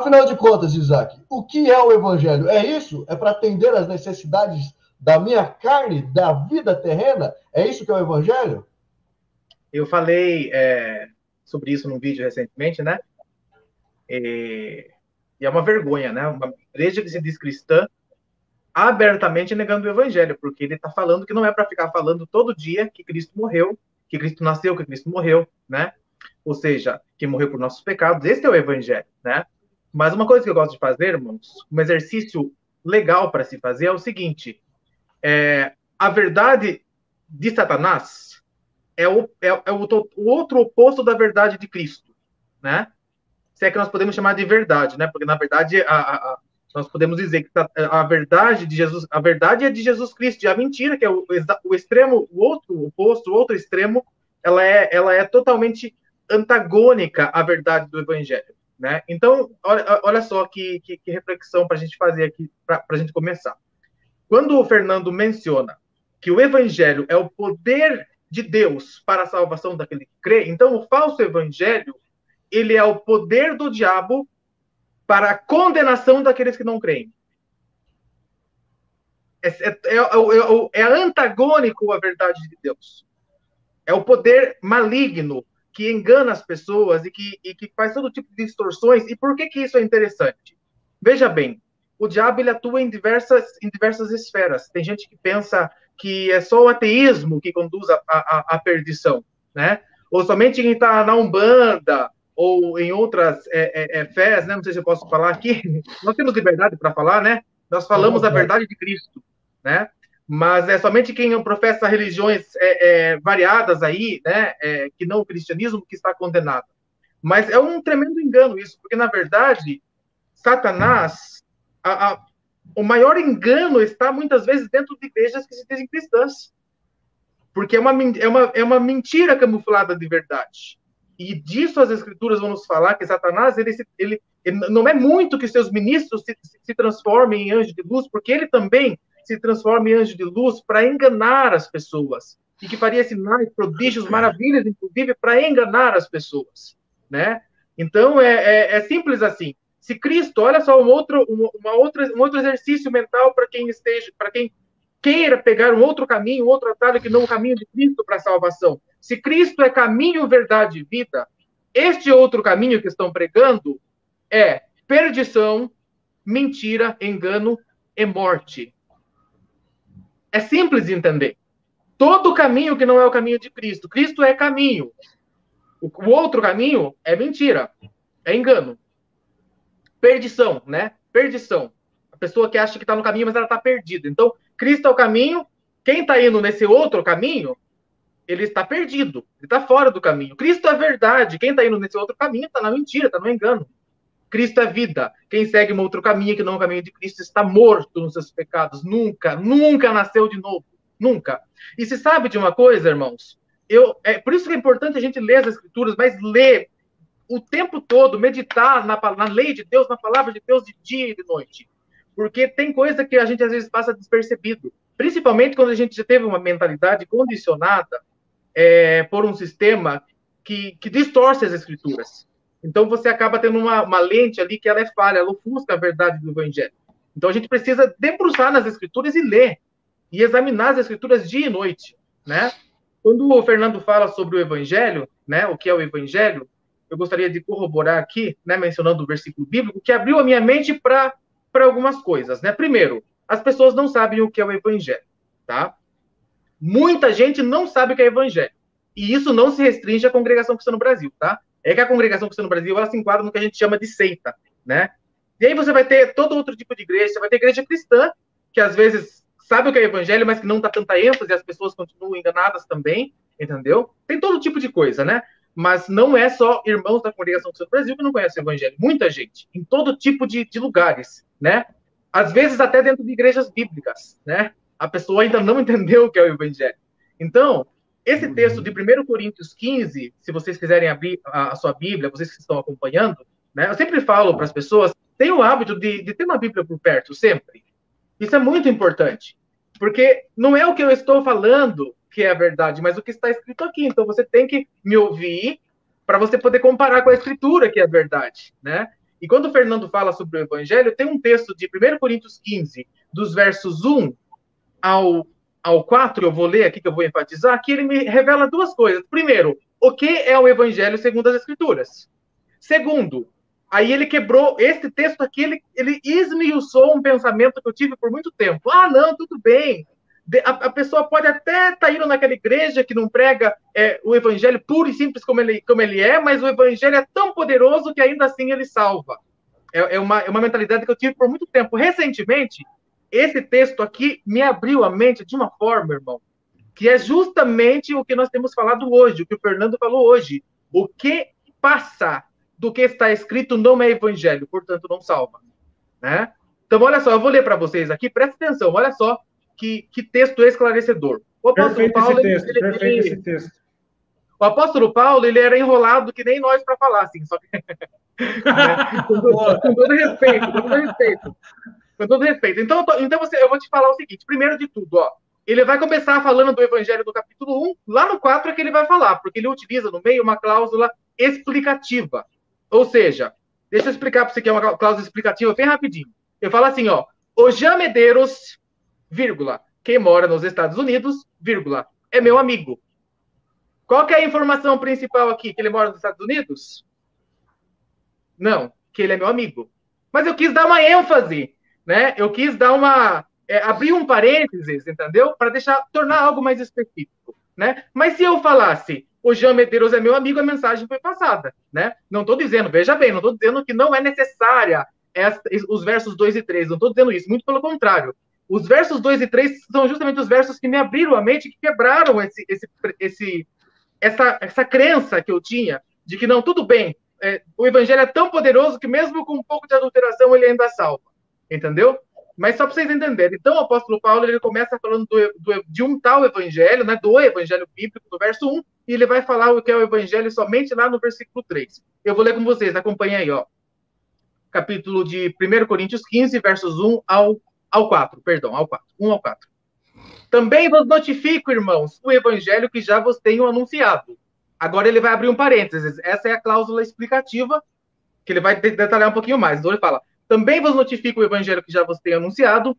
Afinal de contas, Isaac, o que é o evangelho? É isso? É para atender às necessidades da minha carne, da vida terrena? É isso que é o evangelho? Eu falei sobre isso num vídeo recentemente, né? E é uma vergonha, né? Uma igreja que se diz cristã abertamente negando o evangelho, porque ele está falando que não é para ficar falando todo dia que Cristo morreu, que Cristo nasceu, que Cristo morreu, né? Ou seja, que morreu por nossos pecados. Esse é o evangelho, né? Mas uma coisa que eu gosto de fazer, irmãos, um exercício legal para se fazer é o seguinte: a verdade de Satanás o outro oposto da verdade de Cristo, né? Se é que nós podemos chamar de verdade, né? Porque na verdade nós podemos dizer que a verdade de Jesus, a verdade é de Jesus Cristo, e a mentira, que é o extremo, o outro oposto, o outro extremo, ela é totalmente antagônica à verdade do Evangelho, né? Então, olha só que reflexão para a gente fazer aqui, para a gente começar. Quando o Fernando menciona que o Evangelho é o poder de Deus para a salvação daquele que crê, então o falso Evangelho ele é o poder do diabo para a condenação daqueles que não creem. É antagônico à verdade de Deus. É o poder maligno que engana as pessoas e que faz todo tipo de distorções. E por que isso é interessante? Veja bem, o diabo ele atua em diversas esferas. Tem gente que pensa que é só o ateísmo que conduz à perdição, né? Ou somente quem está na Umbanda, ou em outras fés, né? Não sei se eu posso falar aqui. Nós temos liberdade para falar, né? Nós Fica à falamos a vontade. verdade de Cristo, né? Mas é somente quem professa religiões variadas aí, né? Que não o cristianismo, que está condenado. Mas é um tremendo engano isso, porque na verdade Satanás, o maior engano está muitas vezes dentro de igrejas que se dizem cristãs, porque é uma mentira camuflada de verdade. E disso as escrituras vão nos falar que Satanás ele não é muito que seus ministros se transformem em anjos de luz, porque ele também se transforma em anjo de luz para enganar as pessoas e que faria sinais, prodígios, maravilhas, inclusive para enganar as pessoas, né? Então é simples assim. Se Cristo, olha só um outro exercício mental para quem queira pegar um outro caminho, um outro atalho que não o caminho de Cristo para a salvação. Se Cristo é caminho, verdade e vida, este outro caminho que estão pregando é perdição, mentira, engano e morte. É simples de entender. Todo caminho que não é o caminho de Cristo. Cristo é caminho. O outro caminho é mentira, é engano. Perdição, né? Perdição. A pessoa que acha que está no caminho, mas ela está perdida. Então, Cristo é o caminho. Quem está indo nesse outro caminho, ele está perdido. Ele está fora do caminho. Cristo é verdade. Quem está indo nesse outro caminho está na mentira, está no engano. Cristo é vida. Quem segue um outro caminho que não é o caminho de Cristo está morto nos seus pecados. Nunca, nunca nasceu de novo. Nunca. E se sabe de uma coisa, irmãos? Por isso que é importante a gente ler as Escrituras, mas ler o tempo todo, meditar na lei de Deus, na palavra de Deus, de dia e de noite. Porque tem coisa que a gente às vezes passa despercebido. Principalmente quando a gente já teve uma mentalidade condicionada por um sistema que distorce as escrituras. Então você acaba tendo uma lente ali que ela é falha, ela ofusca a verdade do evangelho. Então a gente precisa debruçar nas escrituras e ler, e examinar as escrituras dia e noite, né? Quando o Fernando fala sobre o evangelho, né, o que é o evangelho, eu gostaria de corroborar aqui, né, mencionando o versículo bíblico, que abriu a minha mente para algumas coisas, né? Primeiro, as pessoas não sabem o que é o evangelho, tá? Muita gente não sabe o que é evangelho. E isso não se restringe à congregação cristã no Brasil, tá? É que a congregação cristã no Brasil, ela se enquadra no que a gente chama de seita, né? E aí você vai ter todo outro tipo de igreja, você vai ter igreja cristã, que às vezes sabe o que é evangelho, mas que não dá tanta ênfase e as pessoas continuam enganadas também, entendeu? Tem todo tipo de coisa, né? Mas não é só irmãos da congregação cristã no Brasil que não conhecem o evangelho. Muita gente, em todo tipo de lugares, né? Às vezes até dentro de igrejas bíblicas, né? A pessoa ainda não entendeu o que é o evangelho. Então, esse texto de 1 Coríntios 15, se vocês quiserem abrir a sua Bíblia, vocês que estão acompanhando, né? Eu sempre falo para as pessoas, tenham o hábito de ter uma Bíblia por perto, sempre. Isso é muito importante, porque não é o que eu estou falando que é a verdade, mas o que está escrito aqui. Então, você tem que me ouvir para você poder comparar com a Escritura, que é a verdade, né? E quando o Fernando fala sobre o evangelho, tem um texto de 1 Coríntios 15, dos versos 1 ao 4, eu vou ler aqui, que eu vou enfatizar, que ele me revela duas coisas. Primeiro, o que é o evangelho segundo as Escrituras? Segundo, aí ele quebrou, esse texto aqui, ele esmiuçou um pensamento que eu tive por muito tempo. Ah, não, tudo bem. A pessoa pode até estar indo naquela igreja que não prega o evangelho puro e simples como ele é, mas o evangelho é tão poderoso que ainda assim ele salva. É uma mentalidade que eu tive por muito tempo. Recentemente, esse texto aqui me abriu a mente de uma forma, irmão, que é justamente o que nós temos falado hoje, o que o Fernando falou hoje. O que passa do que está escrito não é evangelho, portanto não salva, né? Então, olha só, eu vou ler para vocês aqui, presta atenção, olha só que texto esclarecedor. O apóstolo Paulo, perfeito esse texto. O apóstolo Paulo, ele era enrolado que nem nós para falar, assim, só que... né? Com todo respeito, com todo respeito. Com todo respeito. Então eu vou te falar o seguinte, primeiro de tudo, ó, ele vai começar falando do evangelho do capítulo 1, lá no 4 é que ele vai falar, porque ele utiliza no meio uma cláusula explicativa. Ou seja, deixa eu explicar para você que é uma cláusula explicativa bem rapidinho. Eu falo assim, ó, o Jean Medeiros, vírgula, quem mora nos Estados Unidos, vírgula, é meu amigo. Qual que é a informação principal aqui? Que ele mora nos Estados Unidos? Não, que ele é meu amigo. Mas eu quis dar uma ênfase, né? Eu quis dar abrir um parênteses, entendeu? Para tornar algo mais específico, né? Mas se eu falasse, o Jean Medeiros é meu amigo, a mensagem foi passada, né? Não estou dizendo, veja bem, não estou dizendo que não é necessária os versos 2 e 3, não estou dizendo isso, muito pelo contrário. Os versos 2 e 3 são justamente os versos que me abriram a mente, que quebraram essa crença que eu tinha de que não, tudo bem, o evangelho é tão poderoso que mesmo com um pouco de adulteração ele ainda salva, entendeu? Mas só para vocês entenderem, então o apóstolo Paulo ele começa falando de um tal evangelho, né, do evangelho bíblico, no verso 1, e ele vai falar o que é o evangelho somente lá no versículo 3. Eu vou ler com vocês, acompanhem aí, ó. Capítulo de 1 Coríntios 15, versos 1 ao 4, perdão, ao 4, 1 ao 4. Também vos notifico, irmãos, o evangelho que já vos tenho anunciado. Agora ele vai abrir um parênteses. Essa é a cláusula explicativa, que ele vai detalhar um pouquinho mais. Então ele fala, também vos notifico o evangelho que já vos tenho anunciado.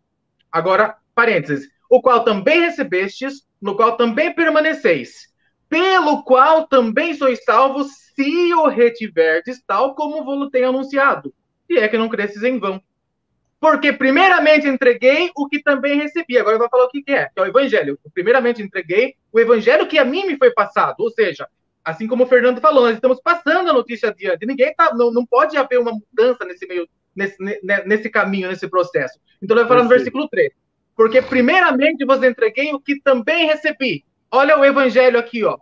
Agora, parênteses. O qual também recebestes, no qual também permaneceis, pelo qual também sois salvos, se o retiverdes, tal como vos tenho anunciado. E é que não cresces em vão. Porque primeiramente entreguei o que também recebi. Agora eu vou falar o que é o evangelho. Primeiramente entreguei o evangelho que a mim me foi passado. Ou seja, assim como o Fernando falou, nós estamos passando a notícia adiante. Não pode haver uma mudança nesse caminho, nesse processo. Então ele vai falar no versículo 3. Porque primeiramente vos entreguei o que também recebi. Olha o evangelho aqui, ó.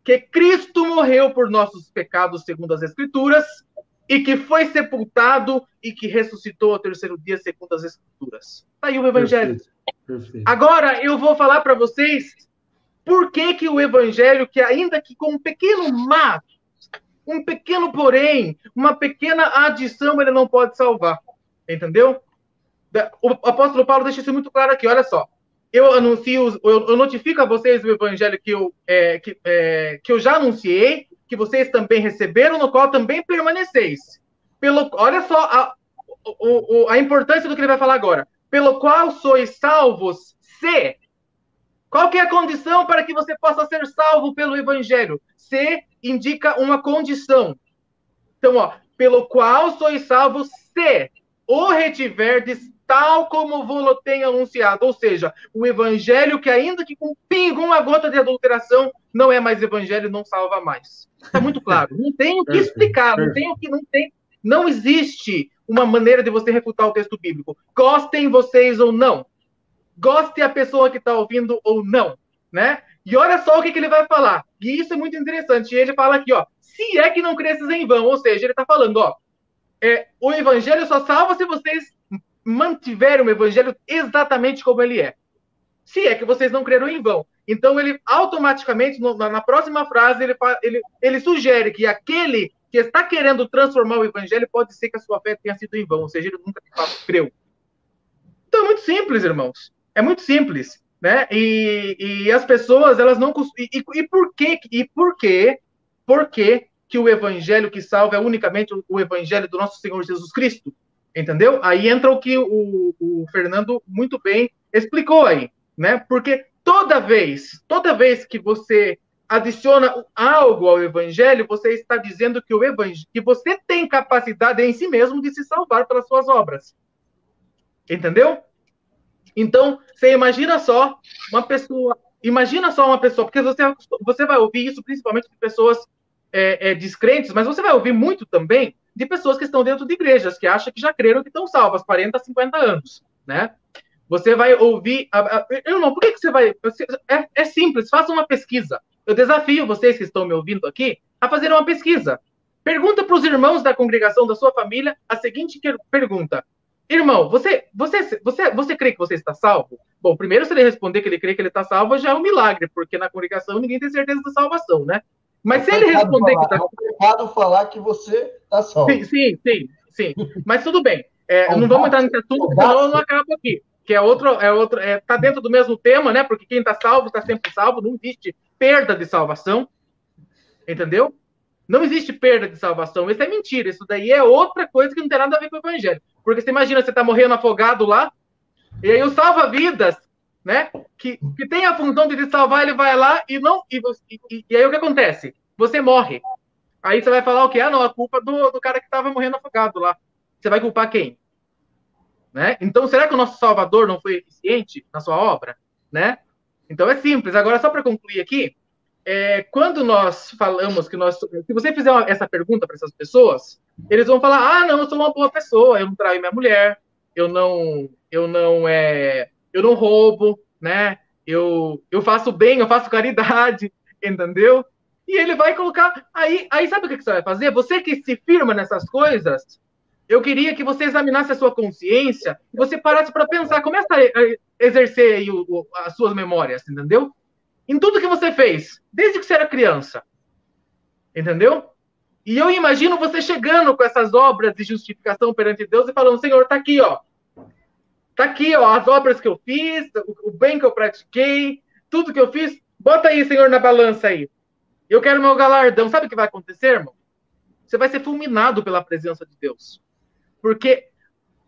Que Cristo morreu por nossos pecados segundo as Escrituras, e que foi sepultado e que ressuscitou ao terceiro dia, segundo as Escrituras. Está aí o Evangelho. Perfeito. Agora, eu vou falar para vocês por que o Evangelho, que ainda que com um pequeno mas, um pequeno porém, uma pequena adição, ele não pode salvar. Entendeu? O apóstolo Paulo deixa isso muito claro aqui, olha só. Eu notifico a vocês o Evangelho que eu já anunciei, que vocês também receberam, no qual também permaneceis. Olha só a importância do que ele vai falar agora. Pelo qual sois salvos, se... Qual que é a condição para que você possa ser salvo pelo Evangelho? Se indica uma condição. Então, ó, pelo qual sois salvos, se o retiverdes, tal como vos tenho anunciado. Ou seja, o Evangelho que ainda que com pingo, uma gota de adulteração, não é mais Evangelho, não salva mais. Está muito claro. Não tem o que explicar, não existe uma maneira de você refutar o texto bíblico. Gostem vocês ou não. Goste a pessoa que está ouvindo ou não, né? E olha só o que ele vai falar. E isso é muito interessante. Ele fala aqui, ó, se é que não cresces em vão. Ou seja, ele está falando, ó, o Evangelho só salva se vocês mantiverem o Evangelho exatamente como ele é. Se é que vocês não creram em vão. Então, ele automaticamente, na próxima frase, ele sugere que aquele que está querendo transformar o Evangelho pode ser que a sua fé tenha sido em vão, ou seja, ele nunca de fato creu. Então, é muito simples, irmãos. É muito simples, né? E as pessoas, elas não... E por quê? Por quê que o evangelho que salva é unicamente o evangelho do nosso Senhor Jesus Cristo? Entendeu? Aí entra o que o Fernando muito bem explicou aí, né? Porque toda vez que você adiciona algo ao evangelho, você está dizendo que o evangelho, que você tem capacidade em si mesmo de se salvar pelas suas obras. Entendeu? Então, você imagina só uma pessoa, porque você vai ouvir isso principalmente de pessoas descrentes, mas você vai ouvir muito também de pessoas que estão dentro de igrejas, que acham que já creram que estão salvas, 40, 50 anos, né? Você vai ouvir... Irmão, por que você vai... É simples, faça uma pesquisa. Eu desafio vocês que estão me ouvindo aqui a fazer uma pesquisa. Pergunta para os irmãos da congregação da sua família a seguinte pergunta. Irmão, você crê que você está salvo? Bom, primeiro, se ele responder que ele crê que ele está salvo, já é um milagre, porque na congregação ninguém tem certeza da salvação, né? Mas se ele responder que está... É um pecado falar que você está salvo. Sim. Mas tudo bem. Não vamos entrar nesse assunto, senão eu não acabo aqui. Que tá dentro do mesmo tema, né? Porque quem está salvo está sempre salvo, não existe perda de salvação, entendeu? Não existe perda de salvação, isso é mentira, isso daí é outra coisa que não tem nada a ver com o evangelho. Porque você imagina, você está morrendo afogado lá, e aí o salva-vidas, né? Que tem a função de te salvar, ele vai lá e não. E aí o que acontece? Você morre. Aí você vai falar o quê? Ah, não, a culpa do cara que estava morrendo afogado lá. Você vai culpar quem? Né? Então, será que o nosso Salvador não foi eficiente na sua obra? Né? Então, é simples. Agora, só para concluir aqui, quando nós falamos se você fizer essa pergunta para essas pessoas, eles vão falar, ah, não, eu sou uma boa pessoa, eu não traio minha mulher, eu não roubo, né? Eu faço bem, eu faço caridade, entendeu? E ele vai colocar, aí sabe o que você vai fazer? Você que se firma nessas coisas, eu queria que você examinasse a sua consciência e você parasse para pensar, começa a exercer aí as suas memórias, entendeu? Em tudo que você fez, desde que você era criança. Entendeu? E eu imagino você chegando com essas obras de justificação perante Deus e falando, Senhor, tá aqui, ó. Tá aqui, ó, as obras que eu fiz, o bem que eu pratiquei, tudo que eu fiz. Bota aí, Senhor, na balança aí. Eu quero meu galardão. Sabe o que vai acontecer, irmão? Você vai ser fulminado pela presença de Deus. Porque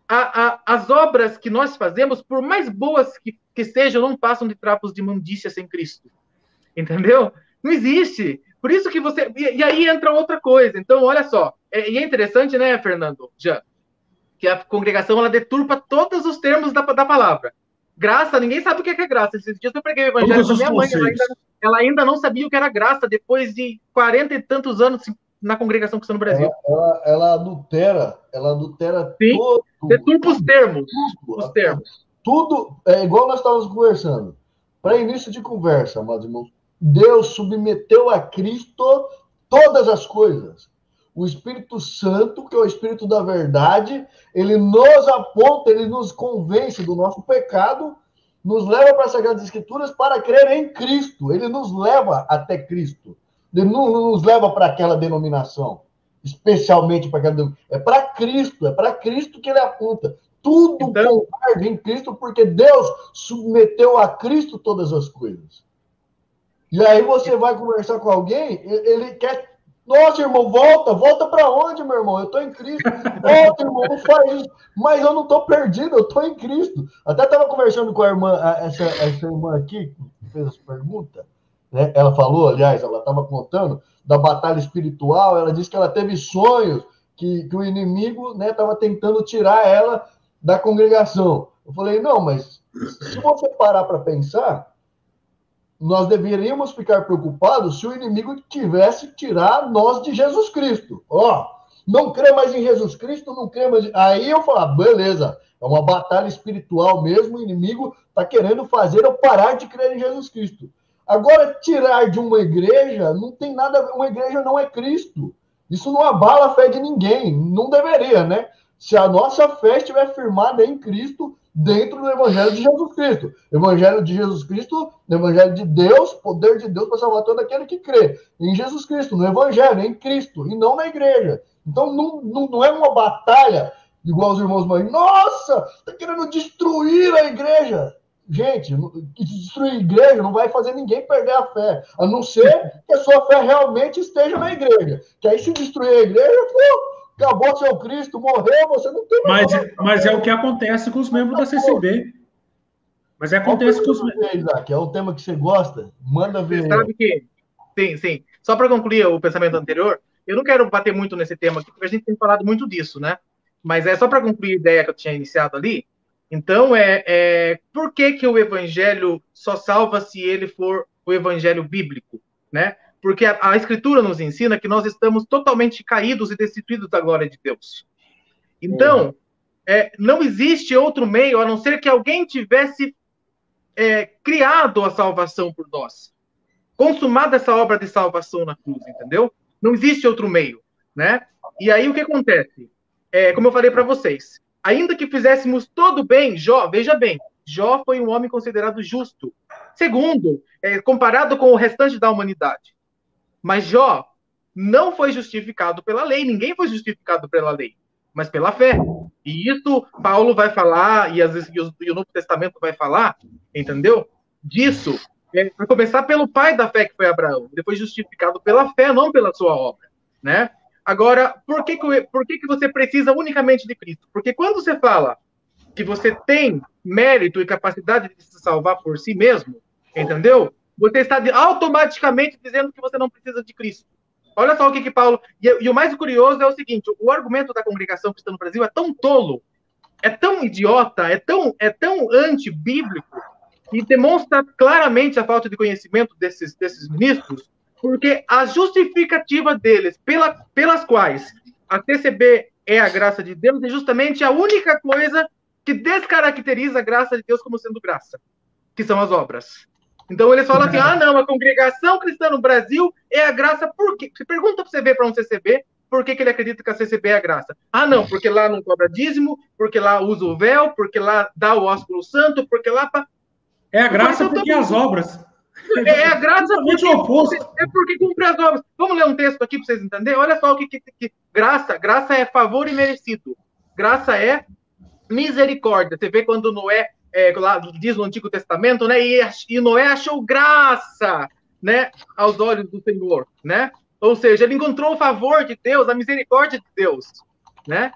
as obras que nós fazemos, por mais boas que sejam, não passam de trapos de imundícia sem Cristo. Entendeu? Não existe. Por isso que você... E aí entra outra coisa. Então, olha só. E é interessante, né, Fernando? Já, que a congregação, ela deturpa todos os termos da palavra. Graça, ninguém sabe o que é graça. Esses dias eu preguei o evangelho para minha mãe. Ela ainda não sabia o que era graça, depois de 40 e tantos anos na congregação cristã no Brasil. Ela adultera Sim, todo... Deturpa os termos. Tudo é igual nós estávamos conversando. Para início de conversa, amados irmãos, Deus submeteu a Cristo todas as coisas. O Espírito Santo, que é o Espírito da verdade, ele nos aponta, ele nos convence do nosso pecado, nos leva para as Sagradas Escrituras para crer em Cristo. Ele nos leva até Cristo. Ele não nos leva para aquela denominação, especialmente para aquela denominação. É para Cristo que ele aponta. Tudo converge em Cristo, porque Deus submeteu a Cristo todas as coisas. E aí você vai conversar com alguém, ele quer... Nossa, irmão, volta para onde, meu irmão? Eu estou em Cristo. Volta, irmão, não faz isso. Mas eu não estou perdido, eu estou em Cristo. Até estava conversando com a irmã, essa irmã aqui, que fez essa pergunta, né? Ela falou, aliás, ela estava contando da batalha espiritual, ela disse que ela teve sonhos, que o inimigo estava tentando tirar ela da congregação. Eu falei, não, mas se você parar para pensar, nós deveríamos ficar preocupados se o inimigo tivesse tirar nós de Jesus Cristo. Não crê mais em Jesus Cristo, não crê mais... Aí eu falo, beleza, é uma batalha espiritual mesmo, o inimigo está querendo fazer eu parar de crer em Jesus Cristo. Agora, tirar de uma igreja, não tem nada a ver, uma igreja não é Cristo. Isso não abala a fé de ninguém, não deveria, né? Se a nossa fé estiver firmada em Cristo, dentro do Evangelho de Jesus Cristo. Evangelho de Jesus Cristo, no Evangelho de Deus, poder de Deus para salvar todo aquele que crê em Jesus Cristo, no Evangelho, em Cristo, e não na igreja. Então, não é uma batalha, igual os irmãos mães, nossa, está querendo destruir a igreja. Gente, destruir igreja não vai fazer ninguém perder a fé, a não ser que a sua fé realmente esteja na igreja. Que aí, se destruir a igreja, pô, acabou seu Cristo, morreu, você não tem mais nada. Mas é o que acontece com os membros da CCB. Mas acontece com os membros. Isaac, é o tema que você gosta? Manda ver. Você sabe que. Sim, sim. Só para concluir o pensamento anterior, eu não quero bater muito nesse tema aqui, porque a gente tem falado muito disso, né? Mas é só para concluir a ideia que eu tinha iniciado ali. Então, por que o evangelho só salva se ele for o evangelho bíblico, né? Porque a Escritura nos ensina que nós estamos totalmente caídos e destituídos da glória de Deus. Então, não existe outro meio, a não ser que alguém tivesse criado a salvação por nós, consumada essa obra de salvação na cruz, entendeu? Não existe outro meio, né? E aí o que acontece? Como eu falei para vocês, ainda que fizéssemos todo bem, Jó, veja bem, Jó foi um homem considerado justo. Segundo, comparado com o restante da humanidade. Mas Jó não foi justificado pela lei, ninguém foi justificado pela lei, mas pela fé. E isso Paulo vai falar, e o Novo Testamento vai falar, entendeu? Disso, para começar pelo pai da fé, que foi Abraão. Ele foi justificado pela fé, não pela sua obra, né? Agora, por que você precisa unicamente de Cristo? Porque quando você fala que você tem mérito e capacidade de se salvar por si mesmo, entendeu? Você está automaticamente dizendo que você não precisa de Cristo. Olha só o que Paulo... E o mais curioso é o seguinte, o argumento da congregação cristã no Brasil é tão tolo, é tão idiota, é tão antibíblico, e demonstra claramente a falta de conhecimento desses ministros, porque a justificativa deles, pelas quais a CCB é a graça de Deus, é justamente a única coisa que descaracteriza a graça de Deus como sendo graça, que são as obras. Então eles falam assim, não, a congregação cristã no Brasil é a graça, por quê? Você pergunta para você ver para um CCB, por que ele acredita que a CCB é a graça? Não, porque lá não cobra dízimo, porque lá usa o véu, porque lá dá o ósculo santo, porque lá... É a graça porque as obras. É a graça porque cumpre as obras. Vamos ler um texto aqui para vocês entenderem? Olha só o que graça é favor imerecido. Graça é misericórdia. Você vê quando Noé, lá diz no Antigo Testamento, né? E Noé achou graça, né? Aos olhos do Senhor, né? Ou seja, ele encontrou o favor de Deus, a misericórdia de Deus, né?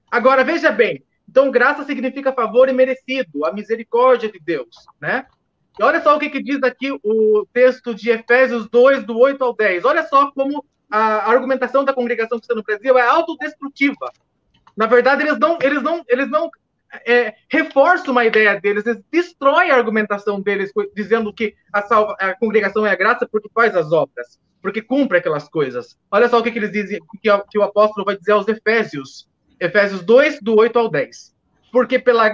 Agora, veja bem. Então, graça significa favor imerecido, a misericórdia de Deus, né? E olha só o que diz aqui o texto de Efésios 2, do 8 ao 10. Olha só como a argumentação da congregação cristã no Brasil é autodestrutiva. Na verdade, eles não reforçam uma ideia deles, eles destroem a argumentação deles, dizendo que a congregação é a graça porque faz as obras, porque cumpre aquelas coisas. Olha só o que eles dizem, que o apóstolo vai dizer aos Efésios. Efésios 2, do 8 ao 10. Porque pela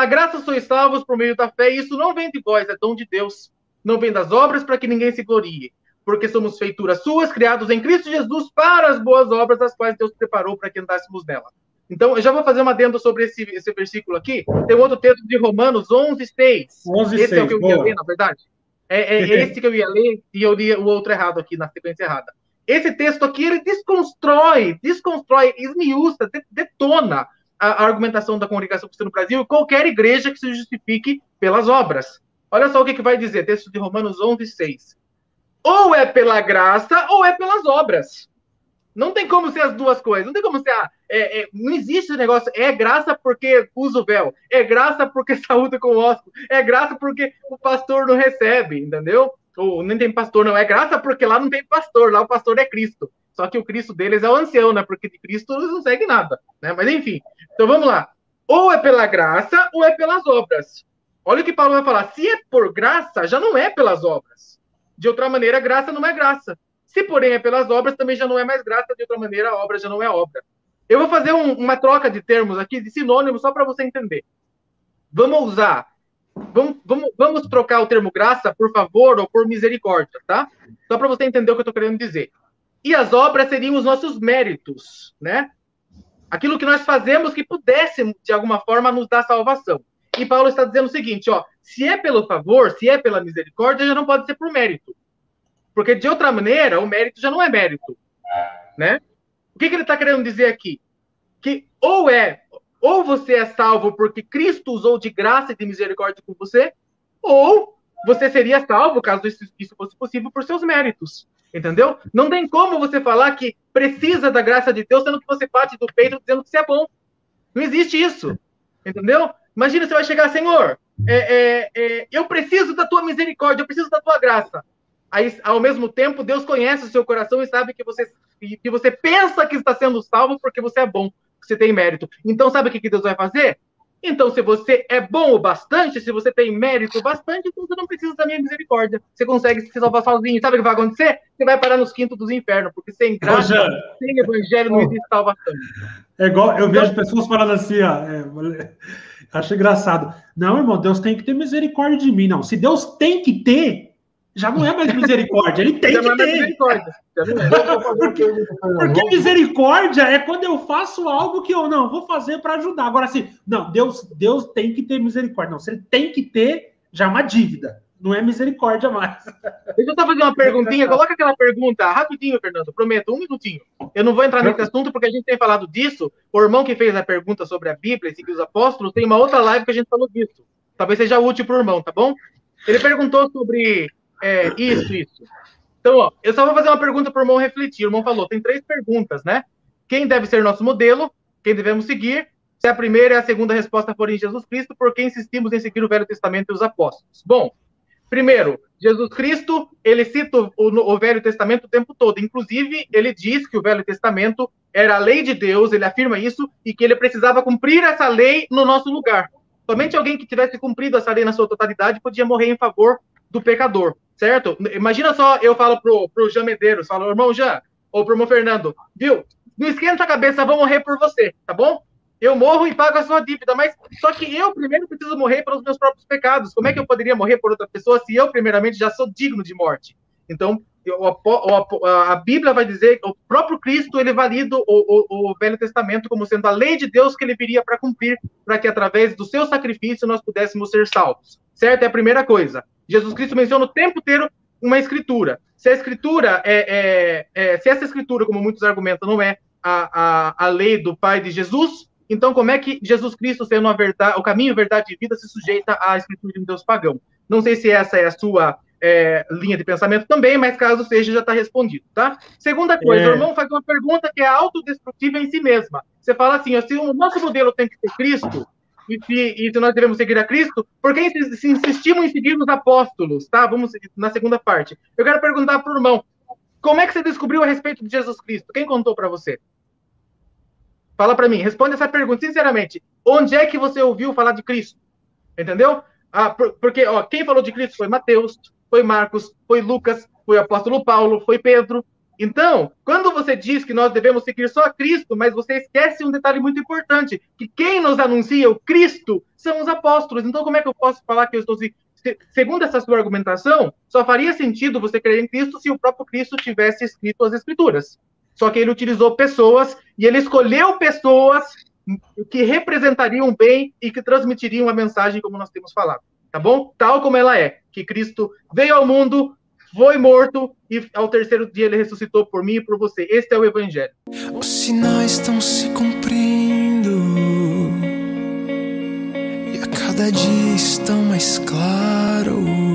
graça sois salvos por meio da fé, e isso não vem de vós, é dom de Deus. Não vem das obras para que ninguém se glorie. Porque somos feituras suas, criados em Cristo Jesus para as boas obras, as quais Deus preparou para que andássemos nela. Então, eu já vou fazer uma adendo sobre esse versículo aqui. Tem outro texto de Romanos 11, 6. 11, esse 6, é o que eu ia ler, na verdade. Esse que eu ia ler, e eu li o outro errado aqui, na sequência errada. Esse texto aqui, ele desconstrói, esmiuça, detona a argumentação da congregação cristã no Brasil e qualquer igreja que se justifique pelas obras. Olha só o que vai dizer, texto de Romanos 11, 6. Ou é pela graça, ou é pelas obras. Não tem como ser as duas coisas. Não tem como ser... não existe esse negócio. É graça porque usa o véu. É graça porque saúda com o ósculo. É graça porque o pastor não recebe, entendeu? Ou nem tem pastor, não. É graça porque lá não tem pastor. Lá o pastor é Cristo. Só que o Cristo deles é o ancião, né? Porque de Cristo eles não seguem nada, né? Mas enfim. Então vamos lá. Ou é pela graça, ou é pelas obras. Olha o que Paulo vai falar. Se é por graça, já não é pelas obras. De outra maneira, graça não é graça. Se, porém, é pelas obras, também já não é mais graça. De outra maneira, a obra já não é obra. Eu vou fazer uma troca de termos aqui, de sinônimos, só para você entender. Vamos trocar o termo graça por favor ou por misericórdia, tá? Só para você entender o que eu estou querendo dizer. E as obras seriam os nossos méritos, né? Aquilo que nós fazemos que pudesse, de alguma forma, nos dar salvação. E Paulo está dizendo o seguinte, ó, se é pelo favor, se é pela misericórdia, já não pode ser por mérito. Porque, de outra maneira, o mérito já não é mérito, né? O que ele está querendo dizer aqui? Que ou Ou você é salvo porque Cristo usou de graça e de misericórdia com você, ou você seria salvo, caso isso fosse possível, por seus méritos. Entendeu? Não tem como você falar que precisa da graça de Deus, sendo que você bate do peito dizendo que você é bom. Não existe isso. Entendeu? Imagina, você vai chegar, Senhor, eu preciso da tua misericórdia, eu preciso da tua graça. Aí, ao mesmo tempo, Deus conhece o seu coração e sabe que você pensa que está sendo salvo porque você é bom, que você tem mérito. Então, sabe o que Deus vai fazer? Então, se você é bom o bastante, se você tem mérito o bastante, então você não precisa da minha misericórdia. Você consegue se salvar sozinho. Sabe o que vai acontecer? Você vai parar nos quintos dos infernos, porque sem graça, sem evangelho, não existe salvação. É igual, eu vejo pessoas falando assim, ó, acho engraçado. Não, irmão, Deus tem que ter misericórdia de mim. Não, se Deus tem que ter, já não é mais misericórdia, ele tem que ter. Misericórdia. Porque misericórdia é quando eu faço algo que eu não vou fazer para ajudar. Agora, assim, não, Deus tem que ter misericórdia. Não, se ele tem que ter, já é uma dívida. Não é misericórdia mais. Deixa eu só fazer uma perguntinha. Coloca aquela pergunta rapidinho, Fernando. Prometo, 1 minutinho. Eu não vou entrar nesse assunto porque a gente tem falado disso. O irmão que fez a pergunta sobre a Bíblia e seguir os apóstolos, tem uma outra live que a gente falou disso. Talvez seja útil para o irmão, tá bom? Ele perguntou sobre isso. Então, ó, eu só vou fazer uma pergunta para o irmão refletir. O irmão falou, tem 3 perguntas, né? Quem deve ser nosso modelo? Quem devemos seguir? Se a primeira e a segunda resposta forem Jesus Cristo, por que insistimos em seguir o Velho Testamento e os apóstolos? Bom, primeiro, Jesus Cristo, ele cita o Velho Testamento o tempo todo. Inclusive, ele diz que o Velho Testamento era a lei de Deus, ele afirma isso, e que ele precisava cumprir essa lei no nosso lugar. Somente alguém que tivesse cumprido essa lei na sua totalidade podia morrer em favor do pecador, certo? Imagina só, eu falo pro Jean Medeiros, falo, irmão Jean, ou pro irmão Fernando, viu? Não esquenta a cabeça, eu vou morrer por você, tá bom? Eu morro e pago a sua dívida, mas só que eu primeiro preciso morrer pelos meus próprios pecados. Como é que eu poderia morrer por outra pessoa se eu, primeiramente, já sou digno de morte? Então, a Bíblia vai dizer que o próprio Cristo, ele valida o Velho Testamento como sendo a lei de Deus que ele viria para cumprir, para que através do seu sacrifício nós pudéssemos ser salvos. Certo? É a primeira coisa. Jesus Cristo menciona o tempo inteiro uma escritura. Se a escritura se essa escritura, como muitos argumentam, não é a lei do Pai de Jesus, então como é que Jesus Cristo, sendo o caminho, verdade e vida, se sujeita à escritura de um Deus pagão? Não sei se essa é a sua linha de pensamento também, mas caso seja, já está respondido, tá? Segunda coisa, o irmão faz uma pergunta que é autodestrutiva em si mesma. Você fala assim, se o nosso modelo tem que ser Cristo, e se nós devemos seguir a Cristo, por que insistimos em seguir os apóstolos, tá? Vamos na segunda parte. Eu quero perguntar para o irmão, como é que você descobriu a respeito de Jesus Cristo? Quem contou para você? Fala para mim, responde essa pergunta sinceramente. Onde é que você ouviu falar de Cristo? Entendeu? Porque quem falou de Cristo foi Mateus, foi Marcos, foi Lucas, foi o apóstolo Paulo, foi Pedro. Então, quando você diz que nós devemos seguir só a Cristo, mas você esquece um detalhe muito importante, que quem nos anuncia o Cristo são os apóstolos. Então, como é que eu posso falar que eu estou... Segundo essa sua argumentação, só faria sentido você crer em Cristo se o próprio Cristo tivesse escrito as Escrituras. Só que ele utilizou pessoas, e ele escolheu pessoas que representariam bem e que transmitiriam a mensagem como nós temos falado. Tá bom? Tal como ela é, que Cristo veio ao mundo, foi morto e ao terceiro dia ele ressuscitou por mim e por você. Este é o Evangelho. Os sinais estão se cumprindo e a cada dia estão mais claros.